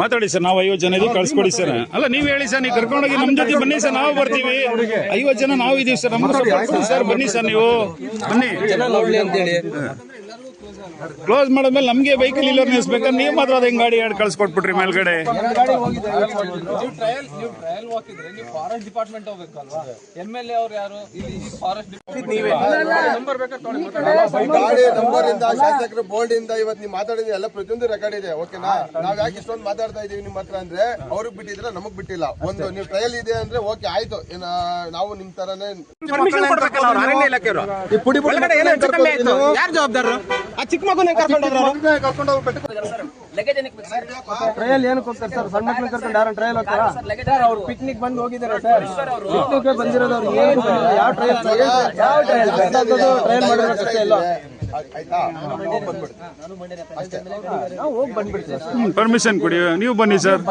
ಮಾತಾಡಿ ಸರ್, ನಾವು 50 ಜನ ಇದೀವಿ, ಕಳ್ಸ್ಕೊಡಿ ಸರ್. ಅಲ್ಲ ನೀವು ಹೇಳಿ ಸರ್, ನೀವು ಕರ್ಕೊಂಡೋಗಿ ನಮ್ಮ ಜೊತೆ ಬನ್ನಿ ಸರ್, ನಾವು ಬರ್ತೀವಿ. 50 ಜನ ನಾವು ಇದೀವಿ ಸರ್, ನಮ್ಗೆ ಸಪೋರ್ಟ್ ಕೊಡಿ ಸರ್. ಬನ್ನಿ ಸರ್, ನೀವು ಬನ್ನಿ. ಕ್ಲೋಸ್ ಮಾಡಿದ್ಮೇಲೆ ನಮ್ಗೆ ವೆಹಿಕಲ್ ಇಲ್ಲ ನಿಲ್ಲಿಸ್ಬೇಕಾದ್ರೆ ನೀವು ಮಾತ್ರ ಅದ ಗಾಡಿ ಎರಡು ಕಳ್ಸಿಕೊಟ್ಬಿಟ್ರಿ ಮೇಲ್ಗಡೆ. ಶಾಸಕರು ಬೋರ್ಡ್ ಇಂದ ಇವತ್ತು ನೀವು ಮಾತಾಡಿದ್ರೆ ಎಲ್ಲ ಪ್ರತಿಯೊಂದು ರೆಕಾರ್ಡ್ ಇದೆ. ಓಕೆನಾ? ನಾವ್ ಯಾಕೆ ಇಷ್ಟೊಂದು ಮಾತಾಡ್ತಾ ಇದೀವಿ ನಿಮ್ಮ ಹತ್ರ ಅಂದ್ರೆ ಅವ್ರಿಗೆ ಬಿಟ್ಟಿದ್ರೆ ನಮಗ್ ಬಿಟ್ಟಿಲ್ಲ. ಒಂದು ನೀವು ಟ್ರಯಲ್ ಇದೆ ಅಂದ್ರೆ ಓಕೆ ಆಯ್ತು, ನಾವು ನಿಮ್ ತರಾನೇ ಯಾರು ಜವಾಬ್ದಾರರು? ಆ ಚಿಕ್ಕ ಮಗುನ ಕರ್ಕೊಂಡು ಟ್ರಯಲ್ ಏನಕ್ಕೆ ಹೋಗ್ತಾರೆ ಸರ್? ಸಣ್ಣ ಮಕ್ಳು ಕರ್ಕೊಂಡು ಯಾರು ಟ್ರಯಲ್ ಹೋಗ್ತಾರ ಸರ್? ಅವ್ರು ಪಿಕ್ನಿಕ್ ಬಂದು ಹೋಗಿದ್ದಾರೆ ಸರ್. ಪಿಕ್ನಿಕ್ ಬಂದಿರೋದು ಅವ್ರು ಏನು ಯಾವ ಟ್ರಯಲ್ ಟ್ರಯಲ್ ಮಾಡಿರೋ ಕಷ್ಟ ಇಲ್ಲ. ಆಯ್ತಾ? ನಾವು ಹೋಗಿ ಬಂದ್ಬಿಡ್ತೀವಿ. ಪರ್ಮಿಷನ್ ಕೊಡಿ, ನೀವು ಬನ್ನಿ ಸರ್.